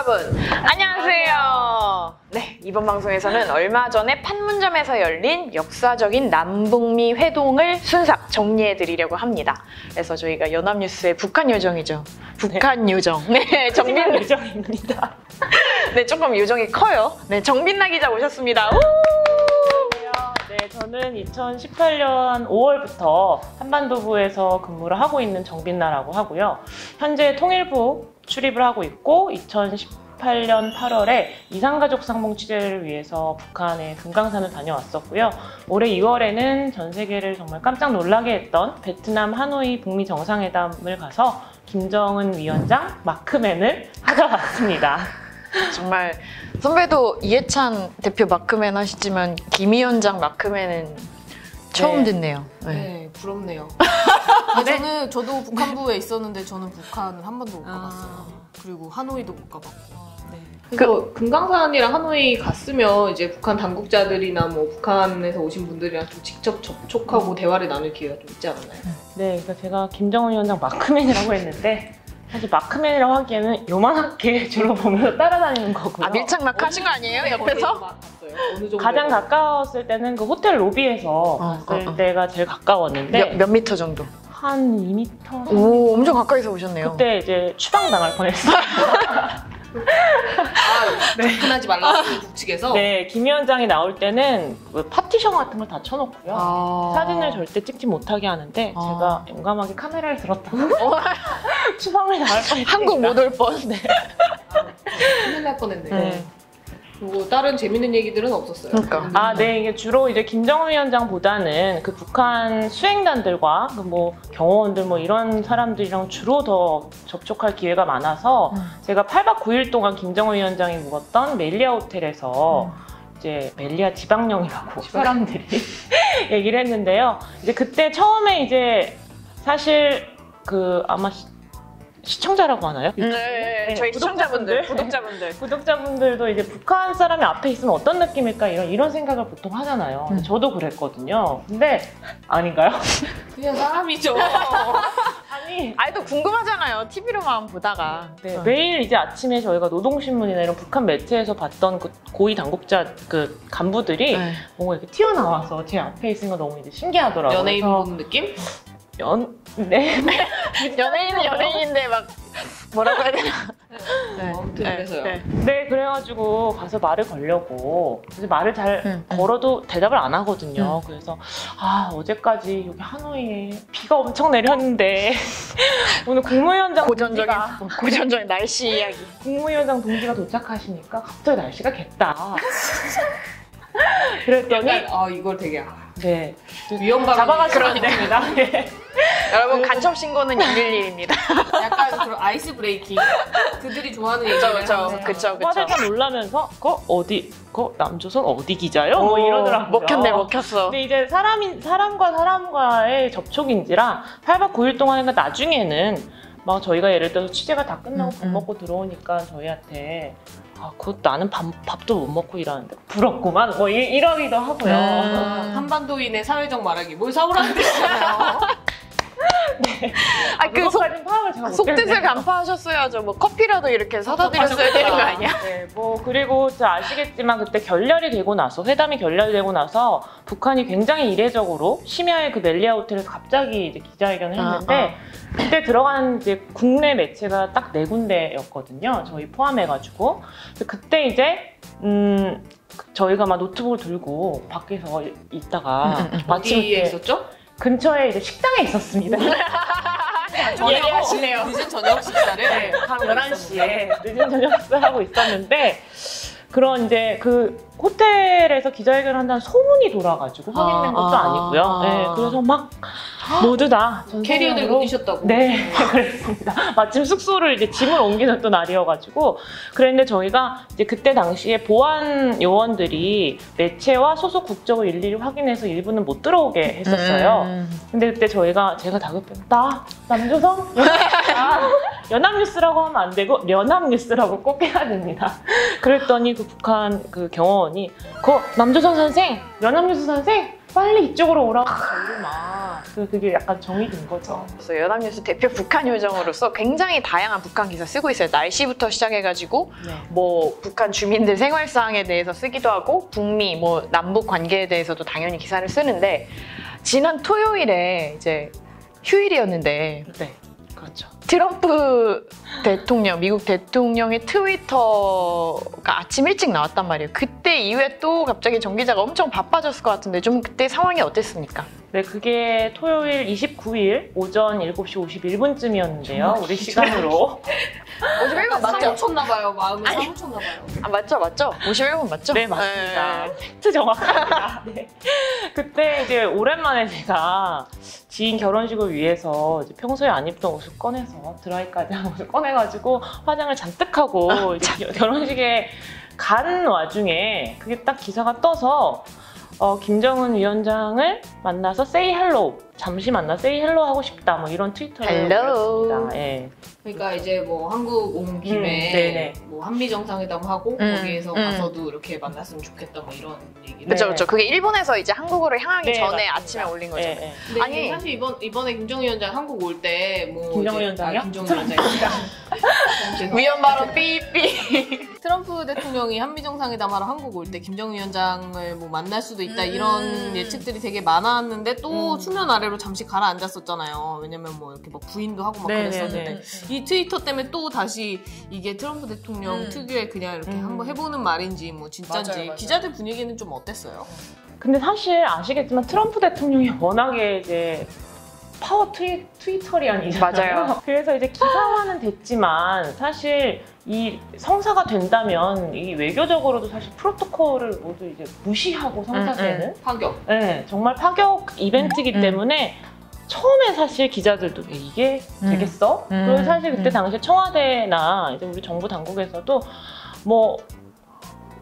여러분 안녕하세요. 네, 이번 방송에서는 얼마 전에 판문점에서 열린 역사적인 남북미 회동을 순삭 정리해드리려고 합니다. 그래서 저희가 연합뉴스의 북한 요정이죠. 북한 요정. 네, 정빈 요정입니다. 네, 조금 요정이 커요. 네, 정빈나 기자 오셨습니다. 네, 저는 2018년 5월부터 한반도부에서 근무를 하고 있는 정빈나라고 하고요. 현재 통일부 출입을 하고 있고 2018년 8월에 이산가족 상봉 취재를 위해서 북한의 금강산을 다녀왔었고요. 올해 2월에는 전 세계를 정말 깜짝 놀라게 했던 베트남 하노이 북미 정상회담을 가서 김정은 위원장 마크맨을 하러 왔습니다. 정말 선배도 이해찬 대표 마크맨 하시지만 김 위원장 마크맨은 처음 듣네요. 네, 부럽네요. 저도 북한부에 있었는데 저는 북한을 한 번도 못 가봤어요. 그리고 하노이도 못 가봤고. 네. 그래서 금강산이랑 하노이 갔으면 이제 북한 당국자들이나 뭐 북한에서 오신 분들이랑 좀 직접 접촉하고 대화를 나눌 기회가 좀 있지 않았나요? 네, 그러니까 제가 김정은 위원장 마크맨이라고 했는데 사실 마크맨이라고 하기에는 요만하게 주로 보면서 따라다니는 거고요. 아, 밀착막 하신 거 아니에요? 옆에서? 어느 정도 가장 가까웠을 때는 그 호텔 로비에서 갔을 때가 제일 가까웠는데 몇 미터 정도? 한 2m? 오, 엄청 가까이서 오셨네요. 그때 이제 추방당할 뻔했어요. 접근하지 말라고 북측에서? 네, 김 위원장이 나올 때는 그 파티션 같은 걸 다 쳐놓고요. 사진을 절대 찍지 못하게 하는데 제가 용감하게 카메라를 들었다가 추방을 당할 뻔했어요. 한국 못 올 뻔. 네. 큰일 날 뻔했네요. 그리고 다른 재밌는 얘기들은 없었어요. 그러니까. 네, 이게 주로 이제 김정은 위원장보다는 그 북한 수행단들과 그 뭐 경호원들 뭐 이런 사람들이랑 주로 더 접촉할 기회가 많아서 제가 8박 9일 동안 김정은 위원장이 묵었던 멜리아 호텔에서 이제 멜리아 지방령이라고 사람들이 얘기를 했는데요. 이제 그때 처음에 이제 사실 그 아마 시청자라고 하나요? 네, 저희 시청자분들, 구독자분들도 이제 북한 사람이 앞에 있으면 어떤 느낌일까 이런 생각을 보통 하잖아요. 저도 그랬거든요. 근데 아닌가요? 그냥 사람이죠. 아니, 또 궁금하잖아요. TV로만 보다가. 네, 매일 이제 아침에 저희가 노동신문이나 이런 북한 매체에서 봤던 그 고위 당국자 그 간부들이 뭔가 이렇게 튀어나와서 제 앞에 있으니까 너무 이제 신기하더라고요. 연예인 보는 느낌? 네. 연예인은 연예인인데 막 뭐라고 해야 되나? 아무튼 그래서요. 네, 그래가지고 가서 말을 걸려고 이제 말을 잘 걸어도 대답을 안 하거든요. 그래서 어제까지 여기 하노이에 비가 엄청 내렸는데 오늘 국무위원장 고전적인 날씨 이야기. 국무위원장 동지가 도착하시니까 갑자기 날씨가 겠다. 그랬더니 약간, 이걸 되게 네, 위험방 잡아가시면 됩니다. 네. 여러분 간첩 신고는 111입니다. 약간 그런 아이스 브레이킹. 그들이 좋아하는 얘기를 그쵸. 화들짝 놀라면서 남조선 어디 기자요? 뭐 이러더라고요. 먹혔어. 근데 이제 사람과 사람과의 접촉인지라 8박 9일 동안 하니까 나중에는 막 저희가 예를 들어서 취재가 다 끝나고 밥 먹고 들어오니까 저희한테 나는 밥도 못 먹고 일하는데 부럽구만 뭐 이러기도 하고요. 한반도인의 사회적 말하기 뭘 사오라는 뜻이잖아요. 네. 그것까지는 파악을 제가 속뜻을 간파하셨어야죠. 뭐 커피라도 이렇게 사다 드렸어야 되는 거 아니야? 네, 뭐 그리고 아시겠지만 그때 결렬이 되고 나서 회담이 결렬되고 나서 북한이 굉장히 이례적으로 심야에 그 멜리아 호텔에서 갑자기 이제 기자회견을 했는데 그때 들어간 이제 국내 매체가 딱 4군데였거든요. 저희 포함해가지고. 그때 이제 저희가 막 노트북을 들고 밖에서 있다가 어디에 있었죠? 근처에 이제 식당에 있었습니다. 예리하시네요. 늦은 저녁 식사를 밤 11시에 늦은 저녁 식사를 하고 있었는데 그런 이제 그 호텔에서 기자회견을 한다는 소문이 돌아가지고 확인된 것도 아니고요. 네, 그래서 막 모두 다 캐리어 들고 뛰셨다고? 네, 그랬습니다. 마침 숙소를 이제 짐을 옮기는 또 날이어가지고 그랬는데 저희가 이제 그때 당시에 보안 요원들이 매체와 소속 국적을 일일이 확인해서 일부는 못 들어오게 했었어요. 근데 그때 제가 다급해서 남조선? 연합뉴스라고 하면 안 되고 연합뉴스라고 꼭 해야 됩니다. 그랬더니 그 북한 그 경호원이 남조선 선생, 연합뉴스 선생 빨리 이쪽으로 오라고 저희를 막 그래서 그게 약간 정의된 거죠. 그래서 연합뉴스 대표 북한 요정으로서 굉장히 다양한 북한 기사 쓰고 있어요. 날씨부터 시작해가지고 네. 뭐 북한 주민들 생활상에 대해서 쓰기도 하고 북미 뭐 남북 관계에 대해서도 당연히 기사를 쓰는데 지난 토요일에 이제 휴일이었는데 네, 그렇죠. 트럼프 대통령, 미국 대통령의 트위터가 아침 일찍 나왔단 말이에요. 그때 이후에 또 갑자기 정 기자가 엄청 바빠졌을 것 같은데 좀 그때 상황이 어땠습니까? 네, 그게 토요일 29일 오전 7시 51분쯤이었는데요. 우리 시간으로. 51분 맞죠? 사무쳤나봐요. 마음이 사무쳤나봐요. 아, 맞죠? 51분 맞죠? 네, 맞습니다. 팩트 정확합니다. 네. 그때 이제 오랜만에 제가 지인 결혼식을 위해서 이제 평소에 안 입던 옷을 꺼내서 드라이까지 한 옷을 꺼내가지고 화장을 잔뜩 하고 이제 결혼식에 간 와중에 그게 딱 기사가 떠서 김정은 위원장을 만나서 say hello, 잠시 만나 say hello 하고 싶다 뭐 이런 트위터를 Hello. 올렸습니다. 예. 그러니까 이제 뭐 한국 온 김에 네네. 뭐 한미 정상회담 하고 거기에서 가서도 이렇게 만났으면 좋겠다 뭐 이런 얘기. 그렇죠, 네. 그렇죠. 그게 일본에서 이제 한국으로 향하기 네, 전에 맞습니다. 아침에 올린 거죠. 예, 예. 근데 아니. 이게 사실 이번에 김정은 위원장 한국 올 때 뭐 김정은 위원장이요? 김정은 위원장 위헌 발언 삐삐. 트럼프 대통령이 한미 정상회담 하러 한국 올 때 김정은 위원장을 뭐 만날 수도 있다 이런 예측들이 되게 많았는데 또 수면 아래로 잠시 가라앉았었잖아요. 왜냐면 뭐 이렇게 막 부인도 하고 막 네네네. 그랬었는데 이 트위터 때문에 또 다시 이게 트럼프 대통령 특유의 그냥 이렇게 한번 해보는 말인지 뭐 진짠지 맞아요, 맞아요. 기자들 분위기는 좀 어땠어요? 근데 사실 아시겠지만 트럼프 대통령이 워낙에 이제 파워 트위터리안이잖아요. 맞아요. 그래서 이제 기사화는 됐지만 사실 이 성사가 된다면 이 외교적으로도 사실 프로토콜을 모두 이제 무시하고 성사되는 파격. 네, 정말 파격 이벤트이기 때문에 처음에 사실 기자들도 이게 되겠어? 그리고 사실 그때 당시 청와대나 이제 우리 정부 당국에서도 뭐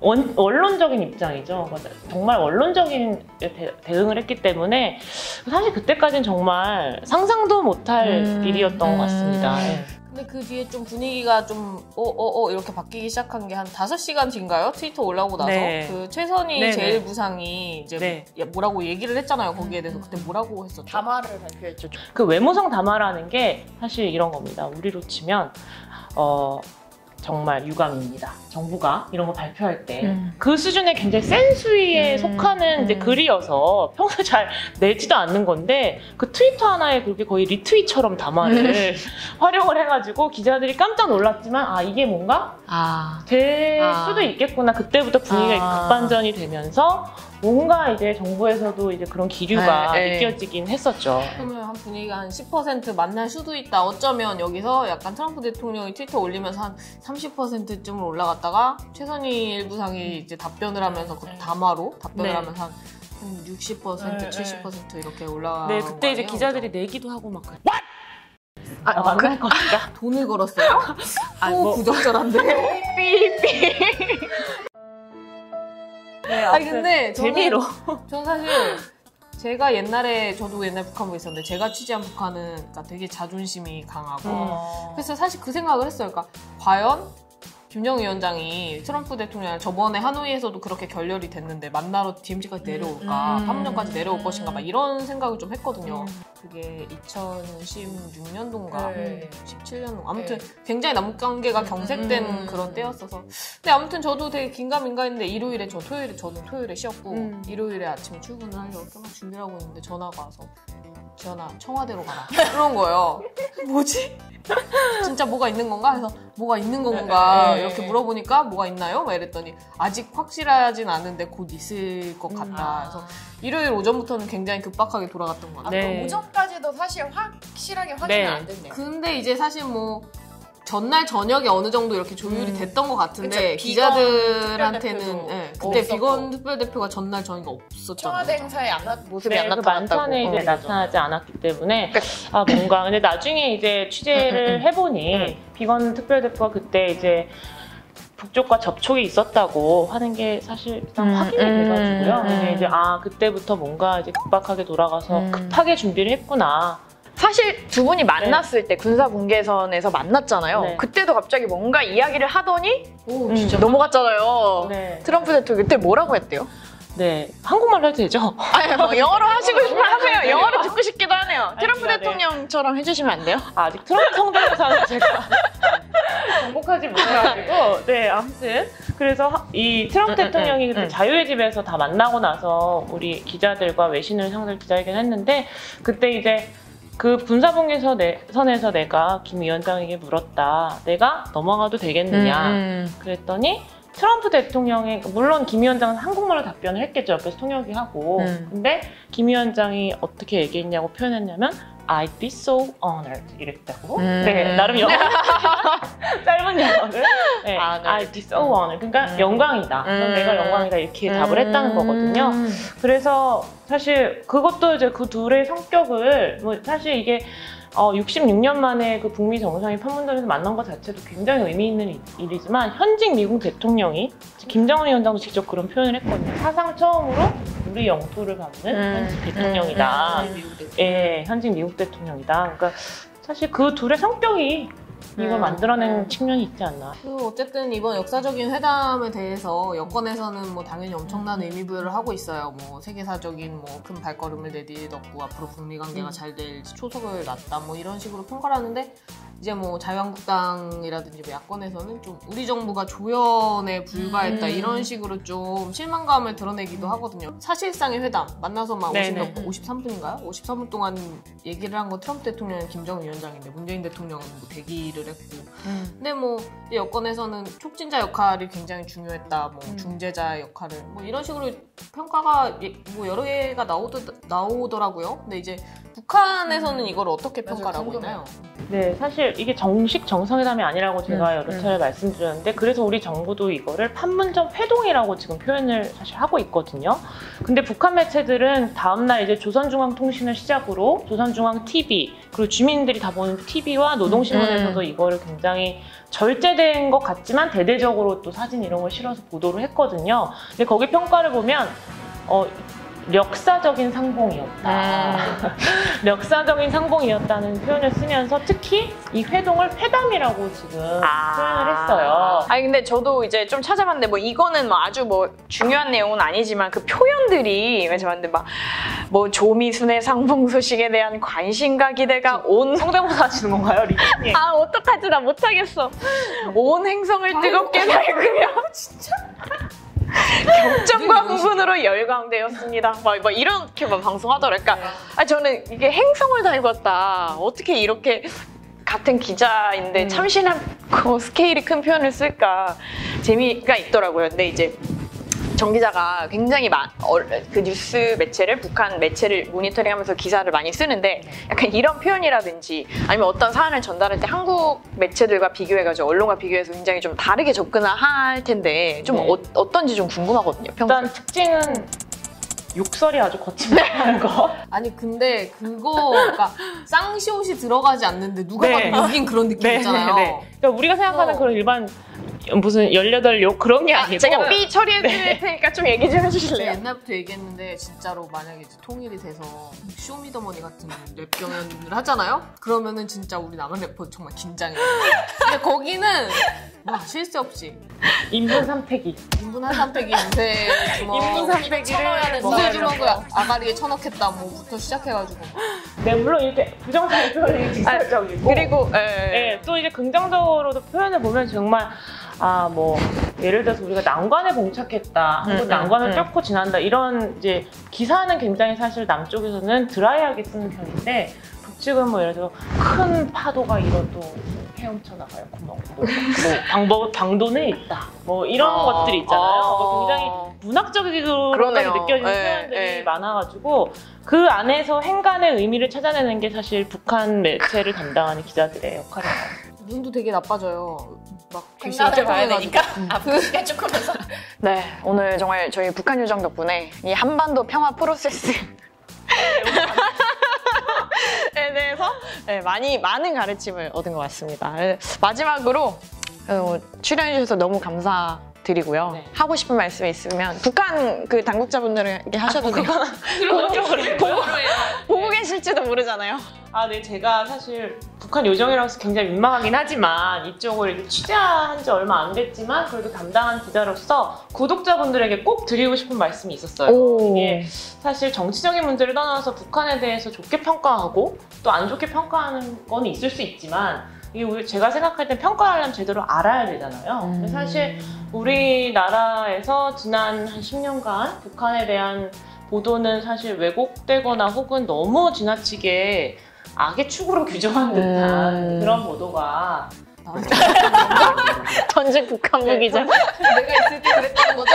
원론적인 입장이죠. 정말 원론적인 대응을 했기 때문에 사실 그때까지는 정말 상상도 못할 일이었던 것 같습니다. 네. 근데 그 뒤에 좀 분위기가 좀 이렇게 바뀌기 시작한 게 한 5시간 뒤인가요? 트위터 올라오고 나서 네. 그 최선희 네네. 제1부상이 이제 네. 뭐라고 얘기를 했잖아요. 거기에 대해서 그때 뭐라고 했었죠? 담화를 발표했죠. 그 외모성 담화라는 게 사실 이런 겁니다. 우리로 치면 정말 유감입니다. 정부가 이런 거 발표할 때 그 수준의 굉장히 센 수위에 속하는 이제 글이어서 평소에 잘 내지도 않는 건데 그 트위터 하나에 그렇게 거의 리트윗처럼 담화를 활용을 해가지고 기자들이 깜짝 놀랐지만 아 이게 뭔가 될 수도 있겠구나. 그때부터 분위기가 급반전이 되면서 뭔가 이제 정부에서도 이제 그런 기류가 느껴지긴 했었죠. 그러면 한 분위기가 한 10% 만날 수도 있다. 어쩌면 여기서 약간 트럼프 대통령이 트위터 올리면서 한 30%쯤을 올라갔다가 최선희 일부상이 이제 답변을 하면서 그 담화로 답변을 네. 하면서 한 60%, 70% 이렇게 올라간 네, 그때 이제 거예요. 기자들이 내기도 하고 막 그래. 그 만날 거니까. 돈을 걸었어요? 또 부적절한데? 삐삐. 네, 아니 근데 재미로. 저는 사실 제가 저도 옛날 북한부에 있었는데 제가 취재한 북한은 그러니까 되게 자존심이 강하고 그래서 사실 그 생각을 했어요. 그러니까 과연 김정은 위원장이 트럼프 대통령을 저번에 하노이에서도 그렇게 결렬이 됐는데 만나러 DMZ까지 내려올까 판문점까지 내려올 것인가 막 이런 생각을 좀 했거든요. 그게 2016년도인가 17년도 아무튼 굉장히 남북관계가 경색된 그런 때였어서 근데 아무튼 저도 되게 긴가민가했는데 일요일에 저는 토요일에 쉬었고 일요일에 아침에 출근을 하려고 막 준비를 하고 있는데 전화가 와서 지연아 청와대로 가라 그런 거예요. 뭐지? 진짜 뭐가 있는 건가? 해서 뭐가 있는 건가 이렇게 물어보니까 뭐가 있나요? 막 이랬더니 아직 확실하진 않은데 곧 있을 것 같다. 그래서 일요일 오전부터는 굉장히 급박하게 돌아갔던 것 같아요. 네. 오전까지도 사실 확실하게 확인은 안 됐네요. 근데 이제 사실 뭐 전날 저녁에 어느 정도 이렇게 조율이 됐던 것 같은데 그쵸, 기자들한테는 비건 그때 없었고. 비건 특별대표가 전날 저녁에 없었잖아요. 청와대 행사에 모습이 네, 안 그 나타났다고. 만찬에 이제 나타나지 않았기 때문에 뭔가 근데 나중에 이제 취재를 해보니 비건 특별대표가 그때 이제 북쪽과 접촉이 있었다고 하는 게 사실 일단 확인이 돼가지고요. 근데 이제 그때부터 뭔가 이제 급박하게 돌아가서 급하게 준비를 했구나. 사실 두 분이 만났을 때 군사 분계선에서 만났잖아요. 네. 그때도 갑자기 뭔가 이야기를 하더니 오 진짜 넘어갔잖아요. 네. 트럼프 대통령 그때 뭐라고 했대요? 네, 한국말로 해도 되죠? 아니, 뭐 영어로 하시고 싶으면 하세요. 네. 영어로 듣고 싶기도 하네요. 트럼프 네. 대통령처럼 해주시면 안 돼요? 아직 트럼프 성대모사는 제가 정복하지 못해가지고 네 아무튼 그래서 이 트럼프 대통령이 그때 자유의 집에서 다 만나고 나서 우리 기자들과 외신을 상대로 기자회견을 했는데 그때 이제 그 분사봉에서 선에서 내가 김 위원장에게 물었다. 내가 넘어가도 되겠느냐. 그랬더니 트럼프 대통령의 물론 김 위원장은 한국말로 답변을 했겠죠. 옆에서 통역이 하고. 근데 김 위원장이 어떻게 얘기했냐고 표현했냐면 I'd be so honored 이랬다고. 네, 나름 영어 짧은 영어를 네, I'd be so honored. 그러니까 영광이다. 내가 영광이다 이렇게 답을 했다는 거거든요. 그래서 사실 그것도 이제 그 둘의 성격을 뭐 사실 이게 66년 만에 그 북미 정상이 판문점에서 만난 것 자체도 굉장히 의미 있는 일이지만 현직 미국 대통령이 김정은 위원장도 직접 그런 표현을 했거든요. 사상 처음으로 우리 영토를 받는 현직 대통령이다. 예, 현직 미국 대통령이다. 그러니까 사실 그 둘의 성격이 이걸 만들어낸 측면이 있지 않나. 어쨌든 이번 역사적인 회담에 대해서 여권에서는 뭐 당연히 엄청난 의미 부여를 하고 있어요. 뭐 세계사적인 뭐 큰 발걸음을 내딛었고 앞으로 북미 관계가 잘 될지 초석을 놨다 뭐 이런 식으로 평가를 하는데 이제 뭐 자유한국당이라든지 뭐 야권에서는 좀 우리 정부가 조연에 불과했다 이런 식으로 좀 실망감을 드러내기도 하거든요. 사실상의 회담 만나서 막 53분인가요? 53분 동안 얘기를 한 건 트럼프 대통령은 김정은 위원장인데 문재인 대통령은 뭐 대기를 했고 근데 뭐 여권에서는 촉진자 역할이 굉장히 중요했다 뭐 중재자 역할을 뭐 이런 식으로 평가가 뭐 여러 개가 나오더라고요. 근데 이제 북한에서는 이걸 어떻게 평가를 하고 있나요? 네, 사실 이게 정식 정상회담이 아니라고 제가 여러 차례 말씀드렸는데 그래서 우리 정부도 이거를 판문점 회동이라고 지금 표현을 사실 하고 있거든요. 근데 북한 매체들은 다음날 이제 조선중앙통신을 시작으로 조선중앙TV 그리고 주민들이 다 보는 TV와 노동신문에서도 이거를 굉장히 절제된 것 같지만 대대적으로 또 사진 이런 걸 실어서 보도를 했거든요. 근데 거기 평가를 보면 역사적인 상봉이었다. 역사적인 상봉이었다는 표현을 쓰면서 특히 이 회동을 회담이라고 지금 표현을 했어요. 아니 근데 저도 이제 좀 찾아봤는데 뭐 이거는 뭐 아주 뭐 중요한 내용은 아니지만 그 표현들이 제가 봤는데 막 뭐 조미순의 상봉 소식에 대한 관심과 기대가 온 성대모사 하시는 건가요, 리코님? 아 어떡하지 나 못하겠어. 온 행성을 뜨겁게 달구며 진짜 격정과 흥분으로 열광되었습니다. 막 이렇게 막 방송하더라고요. 그러니까 저는 이게 행성을 달궜다. 어떻게 이렇게 같은 기자인데 참신하고 스케일이 큰 표현을 쓸까 재미가 있더라고요. 근데 이제 정 기자가 굉장히 그 뉴스 매체를 북한 매체를 모니터링하면서 기사를 많이 쓰는데 약간 이런 표현이라든지 아니면 어떤 사안을 전달할 때 한국 매체들과 비교해가지고 언론과 비교해서 굉장히 좀 다르게 접근을 할 텐데 좀 어떤지 좀 궁금하거든요. 평소에. 일단 특징은 욕설이 아주 거침없다는 거. 아니 근데 그러니까 쌍시옷이 들어가지 않는데 누가 봐도 욕인 그런 느낌 있잖아요. 그러니까 우리가 생각하는 그런 일반 무슨 18욕 그런 게 아니고 제가 삐 처리해드릴 테니까 좀 얘기 좀 해주실래요? 옛날부터 얘기했는데 진짜로 만약에 이제 통일이 돼서 쇼미더머니 같은 랩 경연을 하잖아요? 그러면은 진짜 우리 남한 래퍼 정말 긴장해요. 근데 거기는 와 실수 없이 인분 삼패기 인분 한 삼패기 무쇠 주먹 인분 삼패기를 무쇠 주먹을 아가리에 쳐넣겠다 뭐부터 시작해가지고 네 물론 이렇게 부정적인 표현이 직설적이고 그리고 또 이제 긍정적으로도 표현을 보면 정말 뭐 예를 들어서 우리가 난관에 봉착했다, 한국 난관을 뚫고 지난다 이런 이제 기사는 굉장히 사실 남쪽에서는 드라이하게 쓰는 편인데 북측은 뭐 예를 들어 큰 파도가 일어도 헤엄쳐 나가요 구멍으로, 뭐 방도는 있다, 뭐 이런 것들이 있잖아요. 굉장히 문학적으로까지 느껴지는 표현들이 많아가지고 그 안에서 행간의 의미를 찾아내는 게 사실 북한 매체를 담당하는 기자들의 역할이에요. 눈도 되게 나빠져요. 막 생각을 봐야 되니까 앞으로가 조금 해서 네, 오늘 정말 저희 북한 요정 덕분에 이 한반도 평화 프로세스에 대해서 많은 가르침을 얻은 것 같습니다. 마지막으로 출연해주셔서 너무 감사드리고요. 하고 싶은 말씀 있으면 북한 그 당국자분들에게 하셔도 돼요. 보고 계실지도 모르잖아요. 네, 제가 사실 북한 요정이라고 해서 굉장히 민망하긴 하지만 이쪽을 이렇게 취재한 지 얼마 안 됐지만 그래도 담당한 기자로서 구독자분들에게 꼭 드리고 싶은 말씀이 있었어요. 이게 사실 정치적인 문제를 떠나서 북한에 대해서 좋게 평가하고 또 안 좋게 평가하는 건 있을 수 있지만 이게 제가 생각할 땐 평가하려면 제대로 알아야 되잖아요. 근데 사실 우리나라에서 지난 한 10년간 북한에 대한 보도는 사실 왜곡되거나 혹은 너무 지나치게 악의 축으로 규정한 듯한 그런 보도가 전직 북한부 기자. 내가 있을 때 그랬다는 거죠?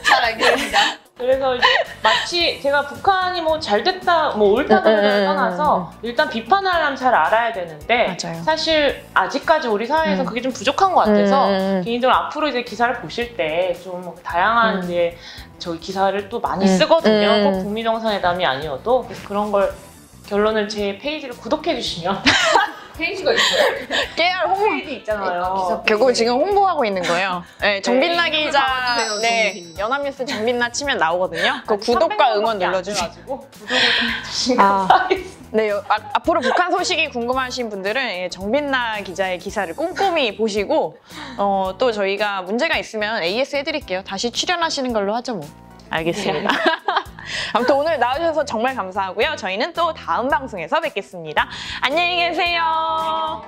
잘 알겠습니다. 그래서 이제 마치 제가 북한이 뭐 잘됐다, 뭐 옳다는 떠나서 일단 비판하려면 잘 알아야 되는데 맞아요. 사실 아직까지 우리 사회에서 그게 좀 부족한 것 같아서 개인적으로 앞으로 이제 기사를 보실 때 좀 다양한 이제 저희 기사를 또 많이 쓰거든요. 꼭 북미 정상회담이 아니어도 그래서 그런 걸 결론을 제 페이지를 구독해 주시면 페이지가 있어요. 깨알 홍보 페이지 있잖아요. 결국 지금 홍보하고 있는 거예요. 네, 정빈나 네, 기자, 봐주세요, 네, 정빈. 연합뉴스 정빈나 치면 나오거든요. 그 구독과 응원 눌러주시고. 구독을 좀 해주시면 아. 감사하겠습니다. 네, 앞으로 북한 소식이 궁금하신 분들은 예, 정빈나 기자의 기사를 꼼꼼히 보시고 또 저희가 문제가 있으면 AS 해드릴게요. 다시 출연하시는 걸로 하죠 뭐. 알겠습니다. 아무튼 오늘 나와주셔서 정말 감사하고요. 저희는 또 다음 방송에서 뵙겠습니다. 안녕히 계세요.